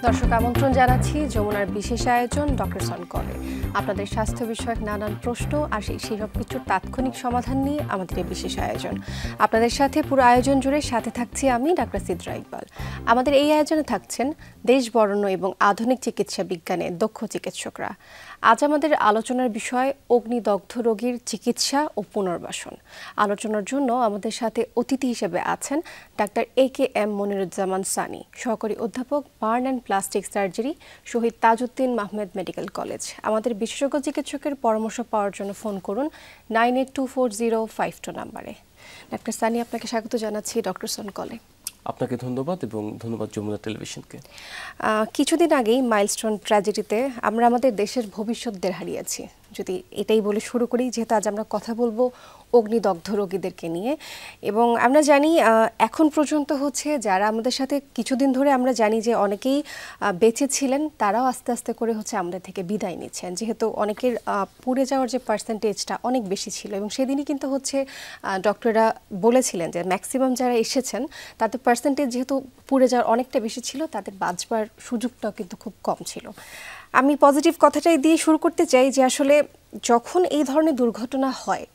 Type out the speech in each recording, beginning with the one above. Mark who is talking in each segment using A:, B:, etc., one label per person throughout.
A: দর্শক আমন্ত্রণ জানাচ্ছি যমুনার বিশেষ আয়োজন ডক্টর সন কলে। আপনাদের স্বাস্থ্য বিষয়ক নানান প্রশ্ন আর সেই সব কিছুর তাৎক্ষণিক সমাধান নিয়ে আমাদের এই বিশেষ আয়োজন। আপনাদের সাথে পুরো আয়োজন জুড়ে সাথে থাকছি আমি ডাক্তার সিদ্রা ইকবাল। আমাদের এই আয়োজনে থাকছেন দেশ বরেণ্য এবং আধুনিক চিকিৎসা বিজ্ঞানে দক্ষ চিকিৎসকরা। আজ আমাদের আলোচনার বিষয় অগ্নিদগ্ধ রোগীর চিকিৎসা ও পুনর্বাসন। আলোচনার জন্য আমাদের সাথে অতিথি হিসেবে আছেন ডাক্তার AKM মনিরুজ্জামান সানি, সহকারী অধ্যাপক burn and plastic surgery, Shaheed Tajuddin Ahmed medical college. আমাদের বিশেষজ্ঞ চিকিৎসকের পরামর্শ পাওয়ার জন্য ফোন করুন 982405 নম্বরে। ডাক্তার সানি, আপনাকে স্বাগত জানাচ্ছি ডক্টর সন কলে।
B: আপনাকে ধন্যবাদ এবং ধন্যবাদ যমুনা টেলিভিশনকে।
A: কিছুদিন আগেই মাইলস্টোন ট্র্যাজেডিতে আমরা আমাদের দেশের ভবিষ্যৎদের হারিয়েছি। যদি এটাই বলে শুরু করি, যেহেতু আজ আমরা কথা বলবো অগ্নিদগ্ধ রোগীদেরকে নিয়ে, এবং আমরা জানি এখন পর্যন্ত হচ্ছে যারা আমাদের সাথে কিছুদিন ধরে আমরা জানি যে অনেকেই বেঁচে ছিলেন, তারাও আস্তে আস্তে করে হচ্ছে আমাদের থেকে বিদায় নিচ্ছেন, যেহেতু অনেকের পুড়ে যাওয়ার যে পার্সেন্টেজটা অনেক বেশি ছিল। এবং সেদিনই কিন্তু হচ্ছে ডক্টররা বলেছিলেন যে ম্যাক্সিমাম যারা এসেছেন তাদের পার্সেন্টেজ যেহেতু পুড়ে যাওয়ার অনেকটা বেশি ছিল, তাদের বাঁচবার সুযোগটাও কিন্তু খুব কম ছিল। আমি পজিটিভ কথাটাই দিয়ে শুরু করতে চাই যে আসলে যখন এই ধরনের দুর্ঘটনা হয়,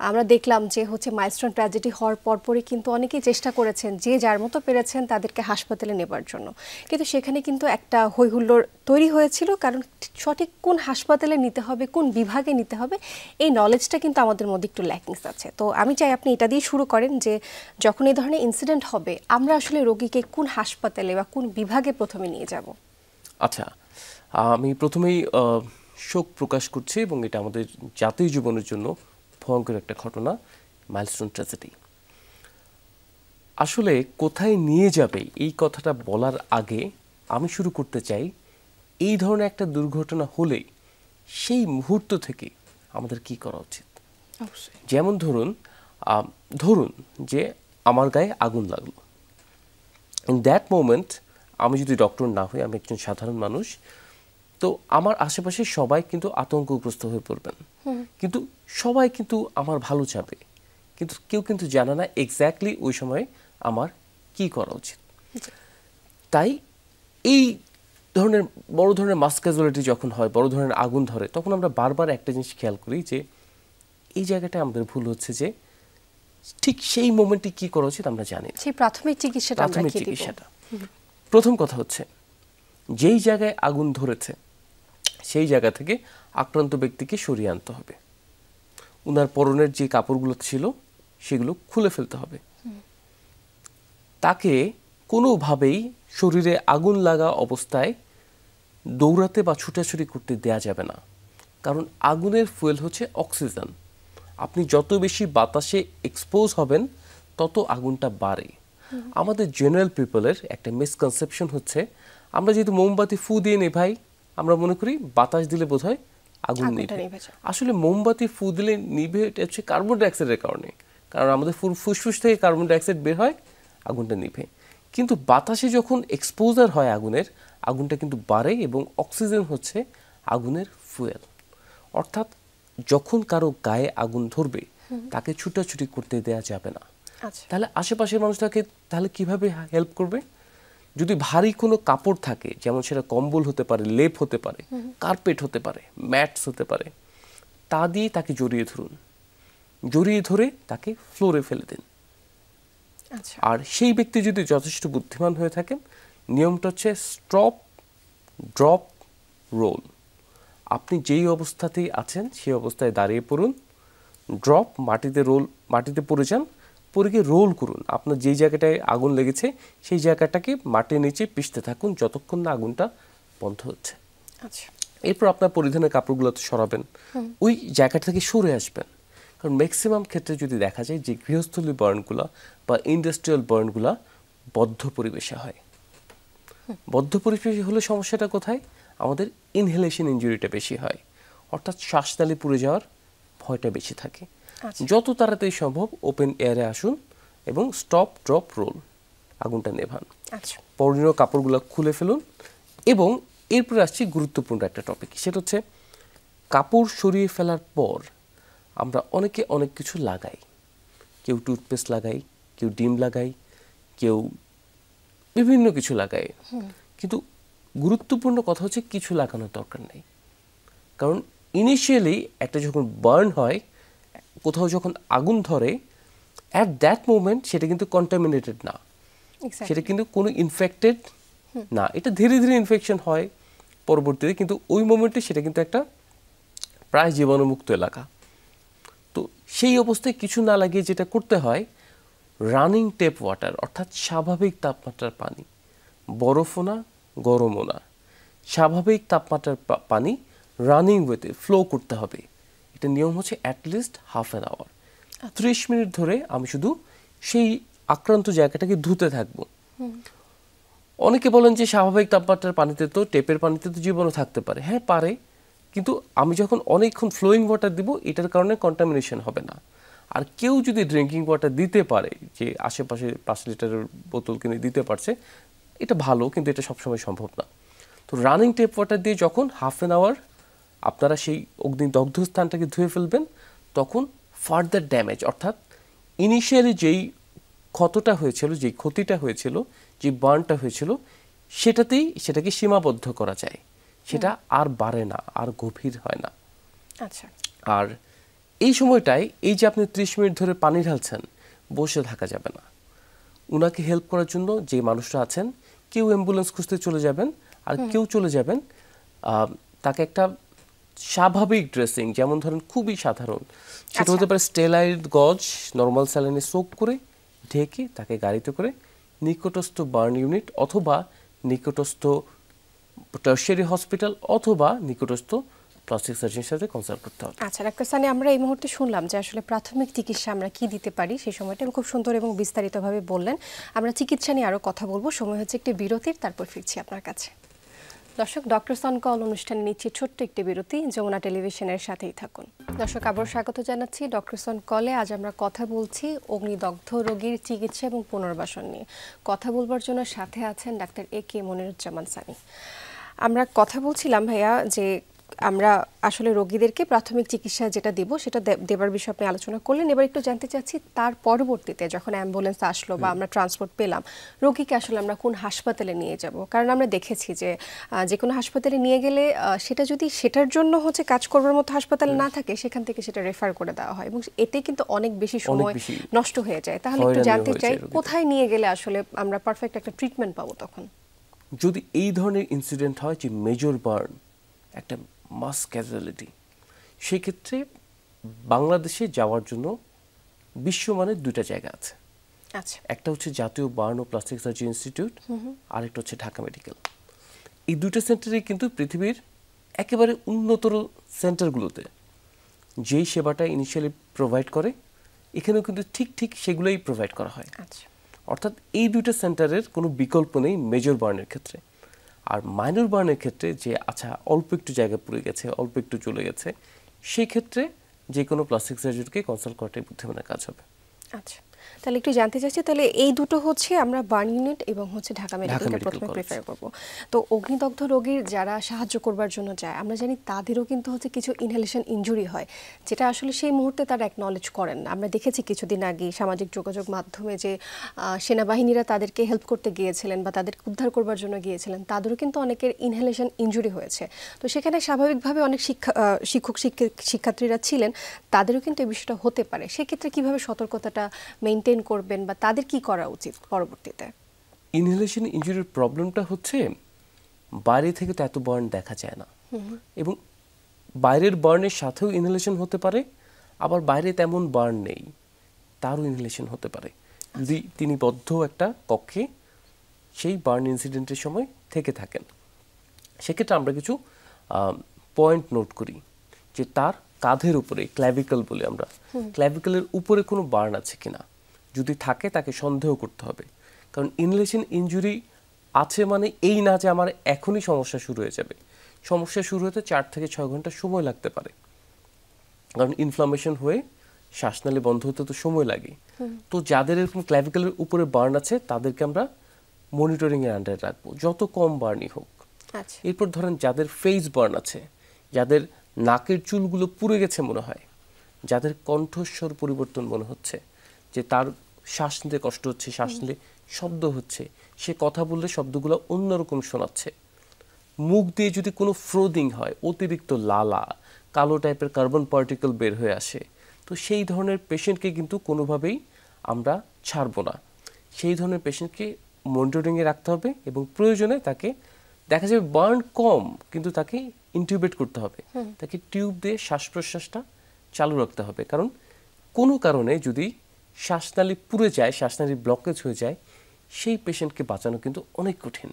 A: আমরা দেখলাম যে হচ্ছে মাইলস্টোন ট্র্যাজেডি হওয়ার পরপরই কিন্তু অনেকেই চেষ্টা করেছেন যে যার মতো পেরেছেন তাদেরকে হাসপাতালে নেবার জন্য, কিন্তু সেখানে কিন্তু একটা হৈহুল্লোড় তৈরি হয়েছিল, কারণ সঠিক কোন হাসপাতালে নিতে হবে, কোন বিভাগে নিতে হবে, এই নলেজটা কিন্তু আমাদের মধ্যে একটু ল্যাকিংস আছে। তো আমি চাই আপনি এটা দিয়ে শুরু করেন যে যখন এই ধরনের ইনসিডেন্ট হবে আমরা আসলে রোগীকে কোন হাসপাতালে বা কোন বিভাগে প্রথমে নিয়ে যাব।
B: আচ্ছা, আমি প্রথমেই শোক প্রকাশ করছি এবং এটা আমাদের জাতীয় জীবনের জন্য ভয়ঙ্কর একটা ঘটনা, মাইলস্টোন ট্র্যাজেডি। আসলে কোথায় নিয়ে যাবে এই কথাটা বলার আগে আমি শুরু করতে চাই এই ধরনের একটা দুর্ঘটনা হলে সেই মুহূর্ত থেকে আমাদের কি করা উচিত। যেমন ধরুন যে আমার গায়ে আগুন লাগলো, ইন দ্যাট মোমেন্ট আমি যদি ডক্টর না হই, আমি একজন সাধারণ মানুষ, তো আমার আশেপাশে সবাই কিন্তু আতঙ্কগ্রস্ত হয়ে পড়বেন, কিন্তু সবাই কিন্তু আমার ভালো চাবে, কিন্তু কেউ কিন্তু জানে না এক্স্যাক্টলি ওই সময় আমার কি করা উচিত। তাই এই ধরনের বড় ধরনের মাস ক্যাজুয়ালিটি যখন হয়, বড় ধরনের আগুন ধরে, তখন আমরা বারবার একটা জিনিস খেয়াল করি যে এই জায়গাটায় আমাদের ভুল হচ্ছে যে ঠিক সেই মোমেন্টে কি করা উচিত আমরা জানি।
A: সেই প্রাথমিক চিকিৎসাটা
B: প্রথম কথা হচ্ছে যেই জায়গায় আগুন ধরেছে সেই জায়গা থেকে আক্রান্ত ব্যক্তিকে সরিয়ে আনতে হবে। উনার পরনের যে কাপড়গুলো ছিল সেগুলো খুলে ফেলতে হবে। তাকে কোনোভাবেই শরীরে আগুন লাগা অবস্থায় দৌড়াতে বা ছুটাছুটি করতে দেয়া যাবে না, কারণ আগুনের ফুয়েল হচ্ছে অক্সিজেন। আপনি যত বেশি বাতাসে এক্সপোজ হবেন তত আগুনটা বাড়ে। আমাদের জেনারেল পিপলের একটা মিসকনসেপশন হচ্ছে আমরা যেহেতু মোমবাতি ফু দিয়ে নেভাই, আমরা মনে করি বাতাস দিলে বোধহয় আগুন নিভে। আসলে মোমবাতি ফু দিলে নিভে, এটা হচ্ছে কার্বন ডাইঅক্সাইডের কারণে, কারণ আমাদের ফুসফুস থেকে কার্বন ডাইঅক্সাইড বের হয়, আগুনটা নিভে। কিন্তু বাতাসে যখন এক্সপোজার হয় আগুনের, আগুনটা কিন্তু বাড়ে এবং অক্সিজেন হচ্ছে আগুনের ফুয়েল। অর্থাৎ যখন কারো গায়ে আগুন ধরবে তাকে ছুটাছুটি করতে দেয়া যাবে না। তাহলে আশেপাশের মানুষটাকে তাহলে কিভাবে হেল্প করবে? যদি ভারী কোনো কাপড় থাকে, যেমন সেটা কম্বল হতে পারে, লেপ হতে পারে, কার্পেট হতে পারে, ম্যাটস হতে পারে, তা দিয়ে তাকে জড়িয়ে ধরুন, জড়িয়ে ধরে তাকে ফ্লোরে ফেলে দিন। আর সেই ব্যক্তি যদি যথেষ্ট বুদ্ধিমান হয়ে থাকেন, নিয়মটা হচ্ছে স্টপ, ড্রপ, রোল। আপনি যেই অবস্থাতেই আছেন সেই অবস্থায় দাঁড়িয়ে পড়ুন, ড্রপ, মাটিতে পড়ে যান, পরে গিয়ে রোল করুন। আপনার যেই জায়গাটায় আগুন লেগেছে সেই জায়গাটাকে মাটির নিচে পিষতে থাকুন যতক্ষণ না আগুনটা বন্ধ হচ্ছে। এরপর আপনার পরিধানের কাপড়গুলো সরাবেন, ওই জায়গা থেকে সরে আসবেন। কারণ ম্যাক্সিমাম ক্ষেত্রে যদি দেখা যায় যে গৃহস্থলী বার্নগুলো বা ইন্ডাস্ট্রিয়াল বার্নগুলো বদ্ধ পরিবেশে হয়। বদ্ধ পরিবেশে হলে সমস্যাটা কোথায়? আমাদের ইনহেলেশন ইনজুরিটা বেশি হয়, অর্থাৎ শ্বাসনালী পুড়ে যাওয়ার ভয়টা বেশি থাকে। যত তাড়াতাড়ি সম্ভব ওপেন এয়ারে আসুন এবং স্টপ, ড্রপ, রোল, আগুনটা নেভান। পরনীয় কাপড়গুলো খুলে ফেলুন। এবং এরপরে আসছি গুরুত্বপূর্ণ একটা টপিক, সেটা হচ্ছে কাপড় সরিয়ে ফেলার পর আমরা অনেকে অনেক কিছু লাগাই। কেউ টুথপেস্ট লাগাই, কেউ ডিম লাগাই, কেউ বিভিন্ন কিছু লাগাই, কিন্তু গুরুত্বপূর্ণ কথা হচ্ছে কিছু লাগানোর দরকার নেই, কারণ ইনিশিয়ালি একটা যখন বার্ন হয়, কোথাও যখন আগুন ধরে, অ্যাট দ্যাট মোমেন্ট সেটা কিন্তু কন্টামিনেটেড না, সেটা কিন্তু কোনো ইনফেক্টেড না, এটা ধীরে ধীরে ইনফেকশন হয় পরবর্তীতে, কিন্তু ওই মোমেন্টে সেটা কিন্তু একটা প্রায় জীবাণুমুক্ত এলাকা। তো সেই অবস্থায় কিছু না লাগিয়ে যেটা করতে হয়, রানিং টেপ ওয়াটার অর্থাৎ স্বাভাবিক তাপমাত্রার পানি, বরফও না গরমও না, স্বাভাবিক তাপমাত্রার পানি রানিং ওয়েতে ফ্লো করতে হবে। এটা নিয়ম হচ্ছে at least half an hour, 30 minute ধরে আমি শুধু সেই আক্রান্ত জায়গাটাকে ধুতে থাকবো। অনেকে বলেন যে স্বাভাবিক তাপমাত্রার পানিতে তো, টেপের পানিতে তো জীবাণু থাকতে পারে। হ্যাঁ পারে, কিন্তু আমি যখন অনেকক্ষণ ফ্লোয়িং ওয়াটার দিব, এটার কারণে কন্টামিনেশন হবে না। আর কেউ যদি ড্রিঙ্কিং ওয়াটার দিতে পারে, যে আশেপাশে 5 লিটারের বোতল কিনে দিতে পারছে, এটা ভালো, কিন্তু এটা সবসময় সম্ভব না। তো রানিং টেপ ওয়াটার দিয়ে যখন হাফ অ্যান আওয়ার আপনারা সেই অগ্নিদগ্ধ স্থানটাকে ধুয়ে ফেলবেন, তখন ফার্দার ড্যামেজ অর্থাৎ ইনিশিয়ালি যেই ক্ষতটা হয়েছিল, যেই ক্ষতিটা হয়েছিল, যে বার্নটা হয়েছিল, সেটাকে সীমাবদ্ধ করা যায়, সেটা আর বাড়ে না, আর গভীর হয় না।
A: আচ্ছা।
B: আর এই সময়টায় এই যে আপনি 30 মিনিট ধরে পানি ঢালছেন, বসে থাকা যাবে না। উনাকে হেল্প করার জন্য যে মানুষরা আছেন, কেউ অ্যাম্বুলেন্স খুঁজতে চলে যাবেন, আর কেউ চলে যাবেন তাকে একটা স্বাভাবিক ড্রেসিং, যেমন ধরেন খুবই সাধারণ, সেটা হতে পারে স্টেলাইড গজ নর্মাল স্যালাইনে সোক করে ঢেকে তাকে গাড়িতে করে নিকটস্থ বার্ন ইউনিট অথবা নিকটস্থ টার্সিয়ারি হসপিটাল অথবা নিকটস্থ প্লাস্টিক সার্জনের সাথে কনসাল্ট করতে হবে।
A: আচ্ছা ডাক্তার সানি, আমরা এই মুহূর্তে শুনলাম যে আসলে প্রাথমিক চিকিৎসা আমরা কি দিতে পারি, সেই সময়টা খুব সুন্দর এবং বিস্তারিতভাবে বললেন। আমরা চিকিৎসা নিয়ে আরও কথা বলবো, সময় হচ্ছে একটি বিরতির, তারপর ফিরছি আপনার কাছে। দর্শক, ডক্টরস অন কল অনুষ্ঠানে নিচ্ছি ছোট্ট একটি বিরতি, যমুনা টেলিভিশনের সাথেই থাকুন। দর্শক, আবার স্বাগত জানাচ্ছি ডক্টরস অন কলে। আজ আমরা কথা বলছি অগ্নিদগ্ধ রোগীর চিকিৎসা এবং পুনর্বাসন নিয়ে। কথা বলবার জন্য সাথে আছেন ডাক্তার AK মনিরুজ্জামান সানি। আমরা কথা বলছিলাম ভাইয়া যে আমরা আসলে রোগীদেরকে প্রাথমিক চিকিৎসা যেটা দিব সেটা দেবার বিষয়ে আপনি আলোচনা করলেন। এবার একটু জানতে চাচ্ছি, তার পরবর্তীতে যখন অ্যাম্বুলেন্স আসলো বা আমরা ট্রান্সপোর্ট পেলাম, রোগীকে আসলে আমরা কোন হাসপাতালে নিয়ে যাব? কারণ আমরা দেখেছি যে যে কোনো হাসপাতালে নিয়ে গেলে সেটা যদি সেটার জন্য হচ্ছে কাজ করবার মতো হাসপাতাল না থাকে, সেখান থেকে সেটা রেফার করে দেওয়া হয় এবং এতে কিন্তু অনেক বেশি সময় নষ্ট হয়ে যায়। তাহলে একটু জানতে চাই, কোথায় নিয়ে গেলে আসলে আমরা পারফেক্ট একটা ট্রিটমেন্ট পাবো তখন?
B: যদি এই ধরনের ইনসিডেন্ট হয় যে মেজর বার্ন, একটা মাস ক্যাজুয়ালিটি, সেক্ষেত্রে বাংলাদেশে যাওয়ার জন্য বিশ্বমানের 2টা জায়গা আছে।
A: আচ্ছা।
B: একটা হচ্ছে জাতীয় বার্ন ও প্লাস্টিক সার্জারি ইনস্টিটিউট, আর একটা হচ্ছে ঢাকা মেডিকেল। এই 2টা সেন্টারে কিন্তু পৃথিবীর একেবারে উন্নতর সেন্টারগুলোতে যেই সেবাটা ইনিশিয়ালি প্রোভাইড করে, এখানেও কিন্তু ঠিক সেগুলোই প্রোভাইড করা হয়।
A: আচ্ছা।
B: অর্থাৎ এই 2টা সেন্টারের কোনো বিকল্প নেই মেজর বার্নের ক্ষেত্রে। আর মাইনর বার্নের ক্ষেত্রে যে আচ্ছা অল্প একটু জায়গা পড়ে গেছে, অল্প একটু চলে গেছে, সেই ক্ষেত্রে যে কোনো প্লাস্টিক সার্জারিকে কনসাল্ট করাটাই বুদ্ধিমানের কাজ হবে।
A: আচ্ছা, তাহলে একটু জানতে চাচ্ছি, তাহলে এই দুটো হচ্ছে আমরা বার্ন ইউনিট এবং হচ্ছে ঢাকা মেডিকেলকে প্রথমে প্রেফার করব। তো অগ্নিদগ্ধ রোগীর যারা সাহায্য করবার জন্য যায়, আমরা জানি তাদেরও কিন্তু হচ্ছে কিছু ইনহেলেশন ইনজুরি হয়, যেটা আসলে সেই মুহূর্তে তারা অ্যাকনলেজ করেন না। আমরা দেখেছি কিছুদিন আগে সামাজিক যোগাযোগ মাধ্যমে যে সেনাবাহিনীরা তাদেরকে হেল্প করতে গিয়েছিলেন বা তাদেরকে উদ্ধার করবার জন্য গিয়েছিলেন, তাদেরও কিন্তু অনেকের ইনহেলেশন ইনজুরি হয়েছে। তো সেখানে স্বাভাবিকভাবে অনেক শিক্ষার্থীরা ছিলেন, তাদেরও কিন্তু এই বিষয়টা হতে পারে। সেক্ষেত্রে কিভাবে সতর্কতাটা মেনটেন করবেন বা তাদের কি করা উচিত পরবর্তীতে?
B: ইনহেলেশন ইনজুরির প্রবলেমটা হচ্ছে বাইরে থেকে তো এত বার্ন দেখা যায় না, এবং বাইরের বার্নের সাথেও ইনহেলেশন হতে পারে, আবার বাইরে তেমন বার্ন নেই তারও ইনহেলেশন হতে পারে, যদি তিনি বদ্ধ একটা কক্ষে সেই বার্ন ইনসিডেন্টের সময় থেকে থাকেন। সেক্ষেত্রে আমরা কিছু পয়েন্ট নোট করি যে তার কাঁধের উপরে, ক্ল্যাভিকল বলে আমরা, ক্ল্যাভিকলের উপরে কোনো বার্ন আছে কিনা। যদি থাকে তাকে সন্দেহ করতে হবে, কারণ ইনহেলেশন ইনজুরি আছে মানে এই না যে আমার এখনই সমস্যা শুরু হয়ে যাবে। সমস্যা শুরু হতে 4 থেকে 6 ঘন্টা সময় লাগতে পারে, কারণ ইনফ্লামেশন হয়ে শ্বাসনালী বন্ধ হতে তো সময় লাগে। তো যাদের এরকম ক্ল্যাভিকলের উপরে বার্ন আছে তাদেরকে আমরা মনিটরিং এর আন্ডারে রাখবো, যত কম বার্নই হোক। এরপর ধরেন যাদের ফেস বার্ন আছে, যাদের নাকের চুলগুলো পুড়ে গেছে মনে হয়, যাদের কণ্ঠস্বর পরিবর্তন মনে হচ্ছে, যে তার শ্বাস নিতে কষ্ট হচ্ছে, শ্বাস নিলে শব্দ হচ্ছে, সে কথা বললে শব্দগুলো অন্যরকম শোনাচ্ছে, মুখ দিয়ে যদি কোনো ফ্রোদিং হয়, অতিরিক্ত লালা, কালো টাইপের কার্বন পার্টিকেল বের হয়ে আসে, তো সেই ধরনের পেশেন্টকে কিন্তু কোনোভাবেই আমরা ছাড়বো না। সেই ধরনের পেশেন্টকে মনিটরিংয়ে রাখতে হবে এবং প্রয়োজনে তাকে দেখা যাবে বার্ন কম কিন্তু তাকে ইনটিউবেট করতে হবে, তাকে টিউব দিয়ে শ্বাস প্রশ্বাসটা চালু রাখতে হবে। কারণ কোনো কারণে যদি শ্বাসনালী পুড়ে যায়, শ্বাসনালী ব্লকেজ হয়ে যায়, সেই পেশেন্টকে বাঁচানো কিন্তু অনেক কঠিন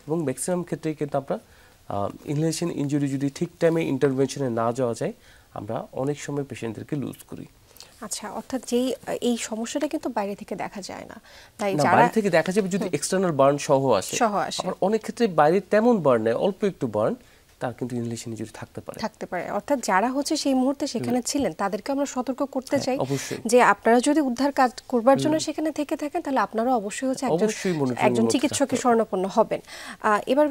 B: এবং ম্যাক্সিমাম ক্ষেত্রেই কিন্তু আমরা ইনহেলেশন ইনজুরি যদি ঠিক টাইমে ইন্টারভেনশনে না যাওয়া যায়, আমরা অনেক সময় পেশেন্টদেরকে লুজ করি।
A: আচ্ছা, অর্থাৎ এই সমস্যাটা কিন্তু বাইরে থেকে দেখা যায় না, তাই
B: না,
A: যারা
B: বাইরে থেকে দেখা যাবে যদি এক্সটার্নাল বার্ন সহ আসে। আবার অনেক ক্ষেত্রে বাইরে তেমন বার্ন নেই, অল্প একটু বার্ন, তার কিন্তু ইনহেলেশন ইনজুরি থাকতে পারে।
A: অর্থাৎ যারা সেই মুহূর্তে সেখানে ছিলেন তাদেরকে আমরা সতর্ক করতে চাই
B: অবশ্যই
A: যে আপনারা যদি উদ্ধার কাজ করবার জন্য সেখানে থেকে থাকেন তাহলে আপনারা অবশ্যই একজন চিকিৎসকের শরণাপন্ন হবেন। এবার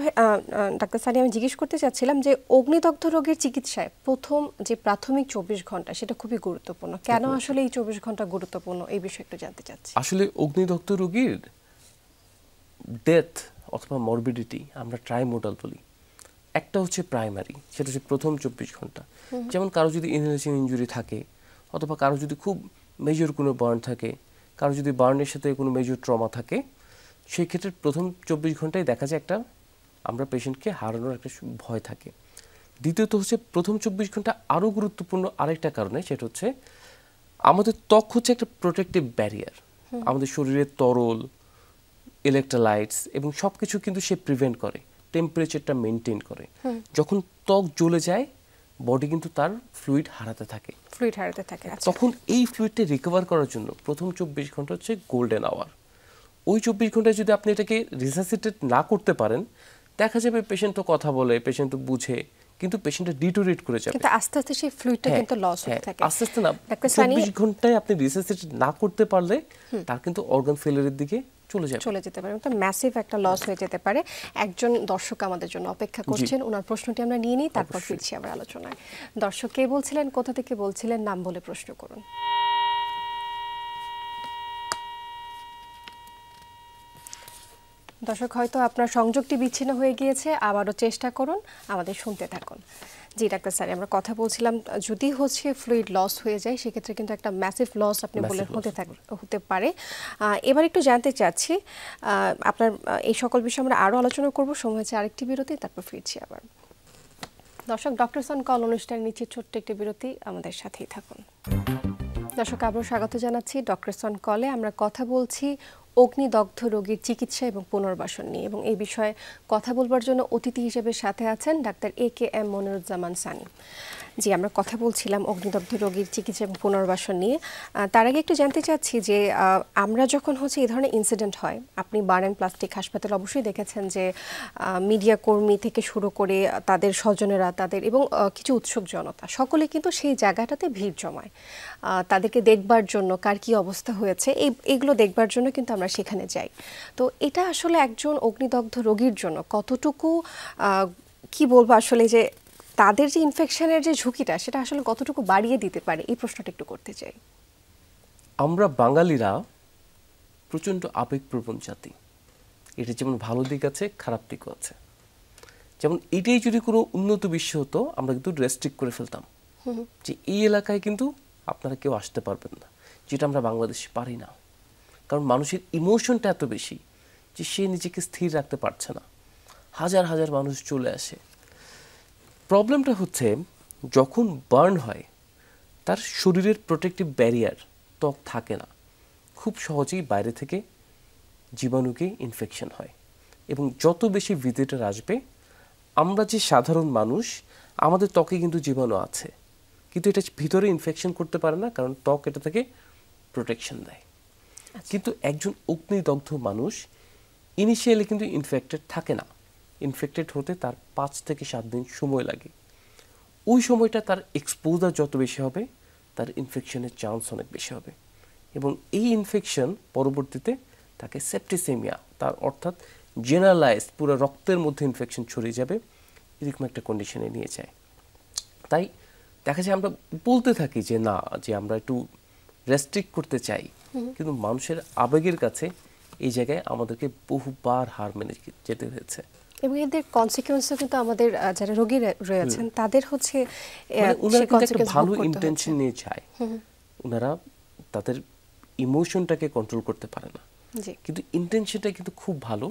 A: ডাক্তার সানি, আমি জিজ্ঞেস করতে চাচ্ছিলাম যে অগ্নিদগ্ধ রোগের চিকিৎসায় প্রথম যে প্রাথমিক 24 ঘন্টা সেটা খুবই গুরুত্বপূর্ণ। কেন আসলে এই 24 ঘন্টা গুরুত্বপূর্ণ, এই বিষয়ে একটু জানতে চাচ্ছি।
B: আসলে অগ্নিদগ্ধ রোগীর ডেথ অথবা মরবিডিটি আমরা ট্রাইমোডাল বলি। একটা হচ্ছে প্রাইমারি, সেটা হচ্ছে প্রথম 24 ঘন্টা। যেমন কারো যদি ইনহেলেশন ইনজুরি থাকে অথবা কারো যদি খুব মেজর কোনো বার্ন থাকে, কারো যদি বার্নের সাথে কোনো মেজর ট্রমা থাকে, সেই ক্ষেত্রে প্রথম 24 ঘন্টায় দেখা যায় একটা আমরা পেশেন্টকে হারানোর একটা ভয় থাকে। দ্বিতীয়ত হচ্ছে প্রথম 24 ঘন্টা আরও গুরুত্বপূর্ণ আরেকটা কারণে, সেটা হচ্ছে আমাদের ত্বক হচ্ছে একটা প্রোটেক্টিভ ব্যারিয়ার। আমাদের শরীরের তরল, ইলেকট্রোলাইটস এবং সব কিছু কিন্তু সে প্রিভেন্ট করে, টেম্পারেচারটা মেনটেন করে। যখন ত্বক জ্বলে যায়, বডি কিন্তু তার ফ্লুইড হারাতে থাকে। তখন এই ফ্লুইডটা রিকভার করার জন্য প্রথম 24 ঘন্টা হচ্ছে গোল্ডেন আওয়ার। ওই 24 ঘন্টায় যদি আপনি এটাকে রিসাসিটেট না করতে পারেন, দেখা যাবে পেশেন্ট তো কথা বলে, পেশেন্ট তো বুঝে, কিন্তু পেশেন্টটা ডিটোরিয়েট করে যাবে,
A: কিন্তু আস্তে আস্তে সেই ফ্লুইডটা কিন্তু লস হতে থাকে।
B: আস্তে আস্তে না, 24 ঘন্টায় আপনি রিসাসিটেট না করতে পারলে তার কিন্তু অর্গান ফেলিয়ারের দিকে চলে যেতে পারে,
A: তো ম্যাসিভ একটা লস হয়ে যেতে পারে। একজন দর্শক আমাদের জন্য অপেক্ষা করছেন, ওনার প্রশ্নটি আমরা নিয়ে নিই, তারপর ফিরছি আবার আলোচনায়। দর্শক কে বলছিলেন, কোথা থেকে বলছিলেন, নাম বলে প্রশ্ন করুন। দর্শক, হয়তো আপনার সংযোগটি বিচ্ছিন্ন হয়ে গিয়েছে, আবারও চেষ্টা করুন, আমাদের শুনতে থাকুন। জি ডাক্তার স্যার, আমরা কথা বলছিলাম যদি ফ্লুইড লস হয়ে যায় সেক্ষেত্রে কিন্তু একটা ম্যাসিভ লস আপনি বলেন হতে পারে। এবার একটু জানতে চাচ্ছি, আপনার এই সকল বিষয়ে আমরা আরও আলোচনা করব, সময় হচ্ছে আরেকটি বিরতি, তারপর ফিরছি আবার। দর্শক, ডক্টরস অন কল অনুষ্ঠানের নিচে ছোট্ট একটি বিরতি, আমাদের সাথেই থাকুন। দর্শক, আবারও স্বাগত জানাচ্ছি ডক্টরস অন কলে। আমরা কথা বলছি অগ্নিদগ্ধ রোগীর চিকিৎসা এবং পুনর্বাসন নিয়ে, এবং এই বিষয়ে কথা বলবার জন্য অতিথি হিসেবে সাথে আছেন ডাক্তার AKM মনিরুজ্জামান সানি। জি, আমরা কথা বলছিলাম অগ্নিদগ্ধ রোগীর চিকিৎসা এবং পুনর্বাসন নিয়ে। তার আগে একটু জানতে চাচ্ছি যে আমরা যখন এই ধরনের ইনসিডেন্ট হয়, আপনি বার্ন অ্যান্ড প্লাস্টিক হাসপাতাল অবশ্যই দেখেছেন যে মিডিয়া কর্মী থেকে শুরু করে তাদের স্বজনেরা, তাদের এবং কিছু উৎসুক জনতা সকলে কিন্তু সেই জায়গাটাতে ভিড় জমায় তাদেরকে দেখবার জন্য, কার কি অবস্থা হয়েছে এইগুলো দেখবার জন্য কিন্তু আমরা সেখানে যাই। তো এটা আসলে একজন অগ্নিদগ্ধ রোগীর জন্য কতটুকু কি বলবো আসলে, যে তাদের যে ইনফেকশনের যে ঝুঁকিটা সেটা আসলে কতটুকু বাড়িয়ে দিতে পারে, এই প্রশ্নটা একটু করতে চাই।
B: আমরা বাঙালিরা প্রচণ্ড আবেগপ্রবণ জাতি। এটা যেমন ভালো দিক আছে, খারাপ দিকও আছে। যেমন এটাই যদি কোনো উন্নত বিশ্ব হতো, আমরা কিন্তু রেস্ট্রিক্ট করে ফেলতাম যে এই এলাকায় কিন্তু আপনারা কেউ আসতে পারবেন না, যেটা আমরা বাংলাদেশে পারি না। কারণ মানুষের ইমোশনটা এত বেশি যে সে নিজেকে স্থির রাখতে পারছে না, হাজার হাজার মানুষ চলে আসে। প্রবলেমটা হচ্ছে যখন বার্ন হয়, তার শরীরের প্রোটেক্টিভ ব্যারিয়ার ত্বক থাকে না, খুব সহজেই বাইরে থেকে জীবাণুকে ইনফেকশন হয়, এবং যত বেশি ভিজিটর আসবে, আমরা যে সাধারণ মানুষ আমাদের ত্বকে কিন্তু জীবাণু আছে, কিন্তু এটা ভিতরে ইনফেকশন করতে পারে না, কারণ ত্বক এটা থেকে প্রোটেকশন দেয়। কিন্তু একজন অগ্নিদগ্ধ মানুষ ইনিশিয়ালি কিন্তু ইনফেক্টেড থাকে না, ইনফেক্টেড হতে তার 5 থেকে 7 দিন সময় লাগে। ওই সময়টা তার এক্সপোজার যত বেশি হবে, তার ইনফেকশনের চান্স অনেক বেশি হবে, এবং এই ইনফেকশন পরবর্তীতে তাকে সেপ্টিসেমিয়া, তার অর্থাৎ জেনারেলাইজড পুরো রক্তের মধ্যে ইনফেকশন ছড়িয়ে যাবে, এরকম একটা কন্ডিশনে নিয়ে যায়। তাই দেখা যায় আমরা বলতে থাকি যে না, যে আমরা একটু রেস্ট্রিক্ট করতে চাই, কিন্তু মানুষের আবেগের কাছে এই জায়গায় আমাদেরকে বহুবার হার মেনে যেতে হয়েছে।
A: এবং এদের কনসিকুয়েন্সও কিন্তু আমাদের যারা রোগী রয়েছেন তাদের হচ্ছে
B: ওনারা কিন্তু একটা ভালো ইন্টেনশন নিয়ে যায়, ওনারা তাদের ইমোশনটাকে কন্ট্রোল করতে পারে না, কিন্তু ইন্টেনশনটা কিন্তু খুব ভালো,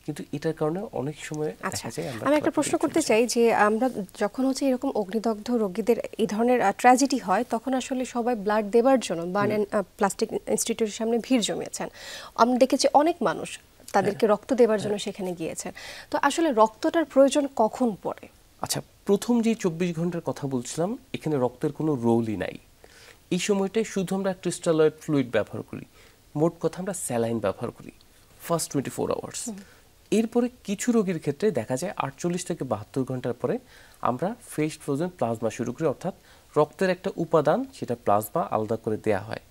B: কিন্তু এটার কারণে অনেক সময় দেখা যায়
A: আমি একটা প্রশ্ন করতে চাই যে আমরা যখন হচ্ছে এরকম অগ্নিদগ্ধ রোগীদের এই ধরনের ট্র্যাজেডি হয় তখন আসলে সবাই ব্লাড দেবার জন্য বার্ন অ্যান্ড প্লাস্টিক ইনস্টিটিউটের সামনে ভিড় জমিয়েছেন। আমরা দেখেছি অনেক মানুষ তাদেরকে রক্ত দেবার জন্য সেখানে গিয়েছেন। তো আসলে রক্তটার প্রয়োজন কখন পড়ে?
B: আচ্ছা, প্রথম যে 24 ঘন্টার কথা বলছিলাম, এখানে রক্তের কোনো রোলই নাই। এই সময়টায় শুধু আমরা ক্রিস্টালয়েড ফ্লুইড ব্যবহার করি, মোট কথা আমরা স্যালাইন ব্যবহার করি ফার্স্ট 24 আওয়ার্স। এরপরে কিছু রোগীর ক্ষেত্রে দেখা যায় 48 থেকে 72 ঘন্টার পরে আমরা ফ্রেশ ফ্রোজেন প্লাজমা শুরু করি, অর্থাৎ রক্তের একটা উপাদান সেটা প্লাজমা আলাদা করে দেয়া হয়।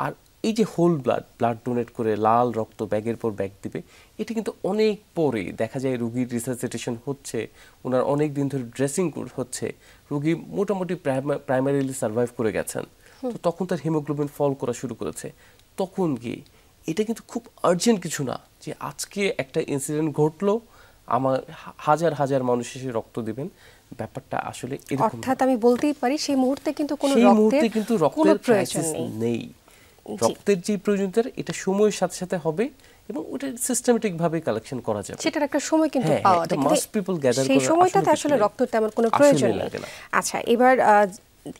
B: আর এই যে হোল ব্লাড ডোনেট করে লাল রক্ত ব্যাগের পর ব্যাগ দিবে, এটা কিন্তু অনেক পরে দেখা যায় রোগীর রিসাসিটেশন হচ্ছে, ওনার অনেক দিন ধরে ড্রেসিং হচ্ছে, রোগী মোটামুটি প্রাইমারিলি সার্ভাইভ করে গেছেন, তো তখন তার হিমোগ্লোবিন ফল করা শুরু করেছে। তখন গিয়ে এটা কিন্তু খুব আর্জেন্ট কিছু না যে আজকে একটা ইনসিডেন্ট ঘটলো, আমার হাজার হাজার মানুষ এসে রক্ত দিবেন, ব্যাপারটা আসলে এরকম।
A: অর্থাৎ আমি বলতেই পারি সেই মুহূর্তে কিন্তু কোনো
B: রক্তের ক্রাইসিস নেই। রক্তের যে প্রয়োজনীয়তা এটা সময়ের সাথে সাথে হবে এবং ওটা সিস্টেমেটিক ভাবে কালেকশন করা যাবে,
A: সেটার একটা সময় কিন্তু পাওয়া যায়, সেই সময়টাতে আসলে রক্ত তেমন কোনো প্রয়োজন নেই। আচ্ছা, এবার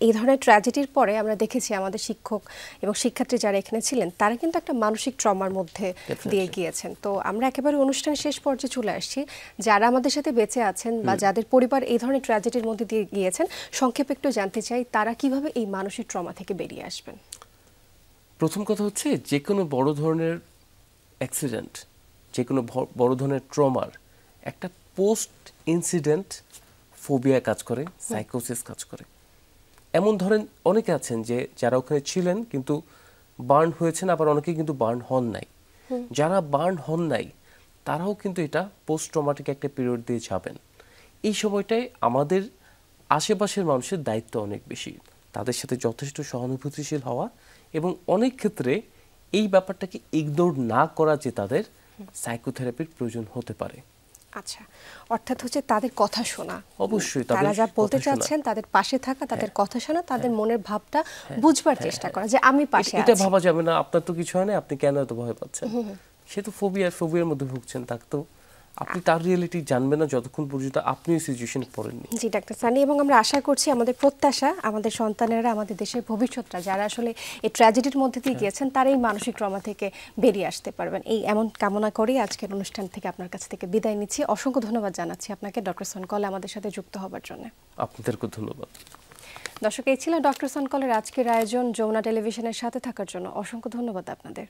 A: এই ধরনের ট্র্যাজেডির পরে আমরা দেখেছি আমাদের শিক্ষক এবং শিক্ষার্থী যারা এখানে ছিলেন তারা কিন্তু একটা মানসিক ট্রমার মধ্যে দিয়ে গিয়েছেন। তো আমরা একেবারে অনুষ্ঠান শেষ পর্যায়ে চলে আসছি, যারা আমাদের সাথে বেঁচে আছেন বা যাদের পরিবার এই ধরনের ট্র্যাজেডির মধ্যে দিয়ে গিয়েছেন, সংক্ষেপে একটু জানতে চাই তারা কিভাবে এই মানসিক ট্রমা থেকে বেরিয়ে আসবেন।
B: প্রথম কথা হচ্ছে, যে কোনো বড় ধরনের অ্যাক্সিডেন্ট, যে কোনো বড় ধরনের ট্রমার একটা পোস্ট ইনসিডেন্ট ফোবিয়া কাজ করে, সাইকোসিস কাজ করে। এমন ধরেন অনেকে আছেন যে যারা ওখানে ছিলেন কিন্তু বার্ন হয়েছেন, আবার অনেকে কিন্তু বার্ন হন নাই। যারা বার্ন হন নাই তারাও কিন্তু এটা পোস্ট ট্রমাটিক একটা পিরিয়ড দিয়ে যাবেন। এই সময়টায় আমাদের আশেপাশের মানুষের দায়িত্ব অনেক বেশি, তাদের সাথে যথেষ্ট সহানুভূতিশীল হওয়া এবং অনেক ক্ষেত্রে এই ব্যাপারটাকে ইগনোর না করা যে তাদের সাইকোথেরাপির প্রয়োজন হতে পারে।
A: আচ্ছা, অর্থাৎ হচ্ছে তাদের কথা শোনা,
B: অবশ্যই
A: তারা যা বলতে চাচ্ছেন তাদের পাশে থাকা, তাদের কথা শোনা, তাদের মনের ভাবটা বুঝবার চেষ্টা করা যে আমি পাশে আছি।
B: এটা ভাবা যাবে না আপনার তো কিছু হয় না, আপনি কেন এত ভয় পাচ্ছেন, সে তো ফোবিয়ার মধ্যে ভুগছেন, তাকে তো আপনি তার রিয়েলিটি জানবেন না যতক্ষণ পর্যন্ত আপনি এই সিচুয়েশনে পড়েননি।
A: জি ডাক্তার সানি, এবং আমরা আশা করছি আমাদের প্রত্যাশা আমাদের সন্তানেরা, আমাদের দেশের ভবিষ্যৎরা যারা আসলে এই ট্র্যাজেডির মধ্যে দিয়ে গিয়েছেন তারা এই মানসিক ট্রমা থেকে বেরিয়ে আসতে পারবেন, এই এমন কামনা করেই আজকের অনুষ্ঠান থেকে আপনার কাছ থেকে বিদায় নিচ্ছি। অসংখ্য ধন্যবাদ জানাচ্ছি আপনাকে ডক্টর সনকল আমাদের সাথে যুক্ত হবার জন্য।
B: আপনাদেরকে ধন্যবাদ।
A: দর্শক, এই ছিল ডক্টর সনকলের আজকের আয়োজন। যমুনা টেলিভিশনের সাথে থাকার জন্য অসংখ্য ধন্যবাদ আপনাদের।